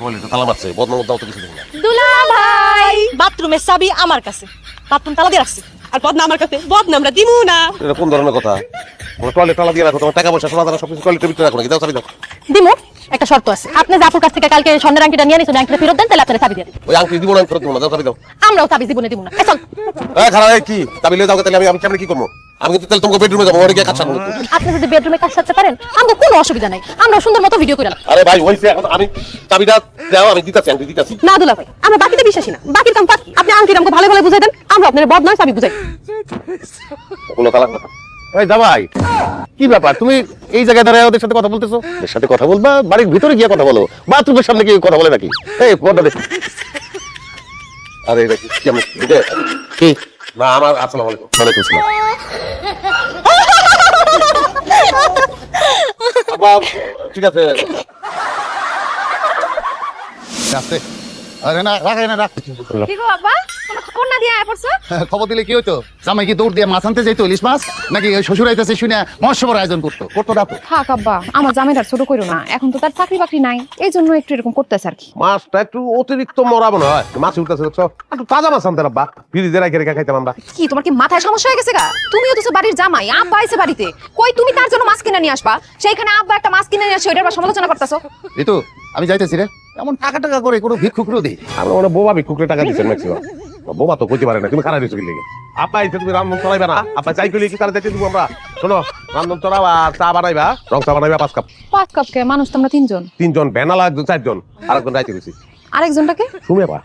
টয়লেটে তালা মারছে, বদনাম দাও তো কিছু দেখি না। দুলা ভাই, বাথরুমের চাবি আমার কাছে, বাথরুম তালা দিয়ে রাখছি, আর বদনা আমার কাছে, বদনামরা দিমু না। এটা কোন ধরনের কথা? তোমরা টয়লেট তালা দিয়ে রাখো, তোমার টাকা পয়সা সোনা দানা সবকিছু টয়লেটের ভিতরে রাখো নাকি? দাও চাবি দাও। দিমু, একটা শর্ত আছে। আপনি জাফর কাছ থেকে কালকে স্বর্ণের আংটিটা নিয়ে নিছেন, আংটিটা ফেরত দেন, তাহলে আপনার চাবি দিয়ে দিই। ওই আংটি দিব না, আমি ফেরত দেবো না, দাও চাবি দাও। আমরাও চাবি জীবনে দিব না। এই চল। খারাপ কি চাবি লিয়ে দাও, তাহলে আমি কেমনে কি করবো? আমি কিন্তু তাহলে তোমাকে বেডরুমে যাবো, ওরে গিয়ে কাজ সারবো। আপনি যদি বেডরুমে কাজ সারতে পারেন, আমাকে কোনো অসুবিধা নাই, আমরা সুন্দর মতো ভিডিও করে রাখবো। আরে ভাই হইছে, এখন আমি চাবিটা দাও, আমি দিতাছি, আংটি দিতাছি। না দুলা ভাই, আমরা বাকিতে বিশ্বাসী না, বাকির কাম পাক। আপনি আংটিটা আমাকে ভালো ভালো বুঝাই দেন, আমরা আপনার বদনাম চাবি বুঝাই। কোনো তালাক না। এই জামাই, কি ব্যাপার? তুমি এই জায়গায় দাঁড়ায় ওদের সাথে কথা বলতেছো? ওদের সাথে কথা বলবা, বাড়ির ভিতরে গিয়ে কথা বলো। বাথরুমের সামনে কি কথা বলে নাকি? এই পর্দা দেখ। আরে এটা কি কেমন কি? না আমার আসসালামু আলাইকুম। ওয়ালাইকুম আসসালাম। আব্বা ঠিক আছে। আস্তে। আরে না, রাখে না, রাখ। কি গো আব্বা, কোন না দিয়ে আয় পড়ছো? খবর দিলে কি হইতো? জামাই কি দৌড় দিয়ে মাছ আনতে যাইতো, ইলিশ মাছ? নাকি ওই শ্বশুর আইতেছে শুনে মহোৎসবের আয়োজন করতো? করতো না তো? থাক আব্বা, আমার জামাইটার ছোট করো না, এখন তো তার চাকরি বাকরি নাই, এই জন্য একটু এরকম করতেছে আর কি। মাছটা একটু অতিরিক্ত মরা মনে হয়, মাছ উঠতেছে দেখছো? একটু তাজা মাছ আনতে আব্বা, ফ্রিজে রেখে রেখে খাইতাম আমরা। কি তোমার কি মাথায় সমস্যা হয়ে গেছে গা? তুমিও তো বাড়ির জামাই, আব্বা আইছে বাড়িতে, কই তুমি তার জন্য মাছ কিনে নিয়ে আসবা, সেইখানে আব্বা একটা মাছ কিনে নিয়ে আসে, ওইটার আবার সমালোচনা করতেছো। ঋতু, আমি যাইতেছি রে। এমন টাকা টাকা করে কোনো ভিক্ষুকরও দিই। আমরা মনে বোবা ভিক্ষুকরে টাকা দিচ্ছেন ম্যাক্সিমাম। বোবা তো কইতে পারে না, তুমি খারাপ দিচ্ছ কি লেগে? আপা আইছে, তুমি রান্ধন চড়াইবা না? আপা চাই কইলে কি তারা দেখতে দিব আমরা? শোনো, রান্ধন চড়াবা, আর চা বানাইবা, রং চা বানাইবা 5 কাপ। 5 কাপ কে? মানুষ তো আমরা 3 জন। 3 জন, বেনালা 4 জন, আর একজন রাইতে গেছি। আরেকজনটাকে শুনে পা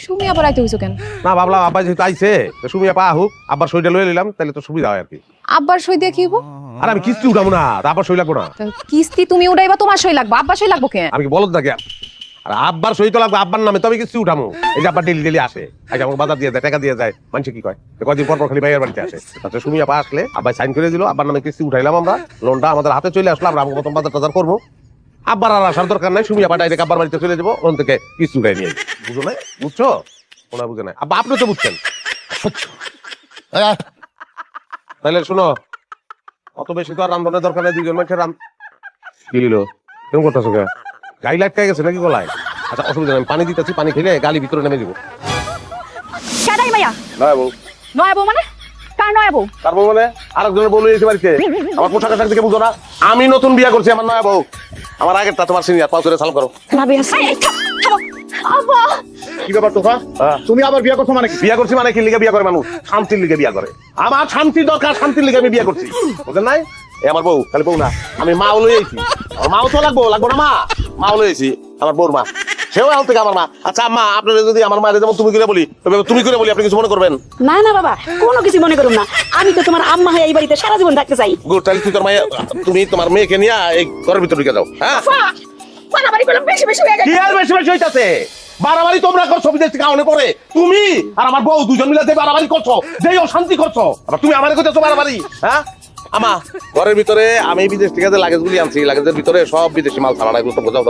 সুমি আবার আইতে হইছো কেন? না ভাবলাম আব্বা যেহেতু আইছে, তো সুমিয়া পা আহুক, আব্বার সইটা লয়ে নিলাম, তাহলে তো সুবিধা হয় আর কি। আব্বার সই দিয়ে কি হইব? আর আমি কিস্তি উঠাবো না, আব্বার সই লাগবো না। তা কিস্তি তুমি উড়াইবা, তোমার সই লাগবে, আব্বার সই লাগবো কেন? আমি কি বলদ থাকি? আর আব্বার সই তো লাগবে, আব্বার নামে, তবে কিস্তি উঠামো। এই যে আব্বা ডেলি ডেলি আসে, আজ আমাকে বাজার দিয়ে যায়, টাকা দিয়ে যায়, মানুষ কি কয় কদিন পর পর খালি ভাইয়ের বাড়িতে আসে। তাতে সুমিয়া পা আসলে আব্বাই সাইন করে দিল, আব্বার নামে কিস্তি উঠাইলাম আমরা, লোনটা আমাদের হাতে চলে আসলো, আমরা প্রথম বাজার টাজার করবো। আব্বার আর আসার দরকার নাই, সুমিয়া পা ডাইরেক্ট আব্বার বাড়িতে চলে যাবো, ওখান থেকে কিস্তি উঠাই নিয়ে বুঝো নাই? বুঝছো? ওনা বুঝে নাই আব্বা, আপনি তো বুঝছেন। তাহলে শোনো, অত বেশি তো আর রান্ধনের দরকার নেই, 2 জন মানুষের কি নিল কেমন করতেছো? গাড়ি লাইট গেছে নাকি গলায়? আচ্ছা অসুবিধা নেই, পানি দিতেছি, পানি খেলে গালি ভিতরে নেমে যাবো। কেডাই মাইয়া? নয় বউ। নয় বউ মানে? কার নয় বউ? তার বউ মানে আরেকজনের বউ এসে বাড়িতে। আমার পোশাক আশাক দেখে বুঝো না? আমি নতুন বিয়া করছি, আমার নয় বউ। আমার আগেরটা তোমার সিনিয়র, পাও করে সালাম করো। ভাবি আছে। আব্বা, কি ব্যাপার তোফা? তুমি আবার বিয়া করছো মানে কি? বিয়া করছি মানে কি লিগে বিয়া করে মানুষ? শান্তির লিগে বিয়া করে। আমার শান্তি দরকার, শান্তির লিগে আমি বিয়া করছি, বুঝলেন নাই? এ আমার বউ, খালি বউ না, আমি মাও লই আইছি। আমার মাও তো লাগবো না মা? মাও লই আইছি, আমার বউর মা, সেও আল থেকে আমার মা। আচ্ছা আম্মা, আপনারা যদি আমার মায়ের যেমন তুমি করে বলি, তুমি করে বলি, আপনি কিছু মনে করবেন না? না বাবা, কোনো কিছু মনে করুন না, আমি তো তোমার আম্মা হয়ে এই বাড়িতে সারা জীবন থাকতে চাই। গুড, তাহলে তুই তোর মায়ের, তুমি তোমার মেয়েকে নিয়ে এই ঘরের ভিতরে ঢুকে যাও। হ্যাঁ, বাড়াবাড়ি করলাম, বেশি বেশি হয়ে গেছে। কি আর বেশি বেশি হইতাছে? বাড়াবাড়ি তোমরা করছো, বিদেশ থেকে আউনে পরে তুমি আর আমার বউ 2 জন মিলে বাড়াবাড়ি করছো, যেই অশান্তি করছো, আবার তুমি আমারে কইতেছো বাড়াবাড়ি? হ্যাঁ আমা, ঘরের ভিতরে আমি বিদেশ থেকে যে লাগেজগুলি আনছি, লাগেজের ভিতরে সব বিদেশি মাল ছাড়া, এগুলো তো বোঝাও।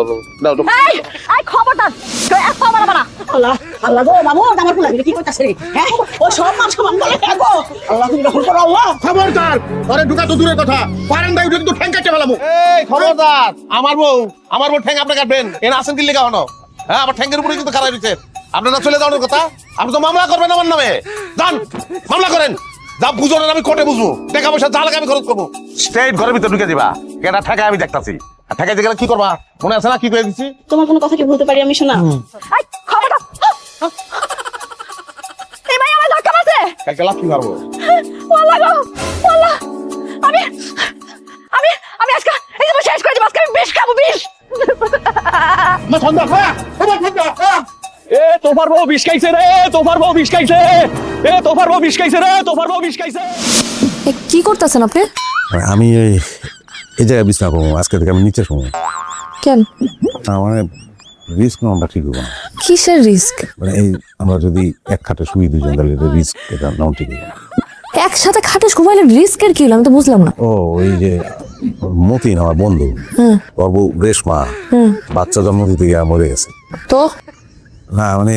দাও তো। এই এই খবরদার, কেউ এক পা মারবা না। আল্লাহ আল্লাহ গো বাবু, আমার পোলা কি করতেছে রে? হ্যাঁ, ও সব মান সমান বলে হ্যাঁ গো। আল্লাহ তুমি রহম করো আল্লাহ। খবরদার, ঘরে ঢুকা তো দূরের কথা, বারান্দায় উঠে কিন্তু ঠ্যাং কাটতে ফেলামু। এই খবরদার, আমার বউ ঠ্যাং আপনি কাটবেন, এনা আসেন কি লেখা হনো? হ্যাঁ, আমার ঠ্যাঙ্গের উপরে কিন্তু খারাপ হয়েছে। আপনারা চলে যাওয়ার কথা, আপনি তো মামলা করবেন আমার নামে। যান মামলা করেন, যা বুঝো না আমি কোর্টে বুঝবো, টাকা পয়সা যা লাগে আমি খরচ করবো। স্ট্রেট ঘরের ভিতরে ঢুকে দিবা, কেটা ঠেকায় আমি দেখতাছি। আর ঠেকাইতে গেলে কি করবা মনে আছে না? কি করে দিচ্ছি? তোমার কোনো কথা কি বলতে পারি আমি শোনা? এই খবরদার, এই মাইয়া আমার ধাক্কা মারছে। কালকে লাভ কি পারবো? ওয়াল্লাহ গো, ওয়াল্লাহ, আমি আমি আমি আজকে এই যে শেষ করে দিব, আজকে আমি বিষ খাবো, বিষ। মা ঠান্ডা খা, আমার ঠান্ডা খা। এ তোফার বউ বিষ খাইছে রে, তোফার বউ বিষ খাইছে, এ তোফার বউ বিষ খাইছে রে, তোফার বউ বিষ খাইছে। কি করতেছেন আপনি? আমি এই জায়গায় বিশ্রাম করবো, আজকে থেকে আমি নিচে শোবো। কেন? মানে রিস্ক নেওয়াটা ঠিক হবে না। কিসের রিস্ক? মানে এই আমরা যদি এক খাটে শুই 2 জন, তাহলে রিস্ক এটা নেওয়া ঠিক হবে না। একসাথে খাটে ঘুমাইলে রিস্কের কি হলো? আমি তো বুঝলাম না। ও ওই যে মতিন আমার বন্ধু, ওর বউ রেশমা বাচ্চা জন্ম দিতে গিয়ে মরে গেছে। তো না মানে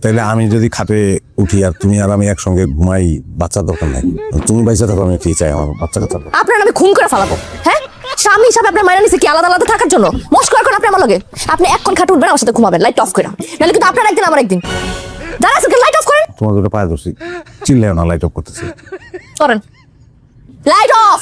তাইলে আমি যদি খাটে উঠি আর তুমি আর আমি একসঙ্গে ঘুমাই, বাচ্চার দরকার নাই। তুমি বাইসা থাকো, আমি কি চাই আমার বাচ্চা কাচ্চা। আপনার আমি খুন করে ফেলাবো। হ্যাঁ, স্বামী হিসাবে আপনার মাইনা নিছে কি আলাদা আলাদা থাকার জন্য? মস্করা করেন আপনি আমার লগে। আপনি এক্ষণ খাট উঠবেন, আমার সাথে ঘুমাবেন, লাইট অফ করে। নাহলে কিন্তু আপনার একদিন আমার একদিন। যারা আছে লাইট অফ করেন। তোমার দুটো পায়ে ধরছি, চিল্লেও না, লাইট অফ করতেছি। করেন লাইট অফ।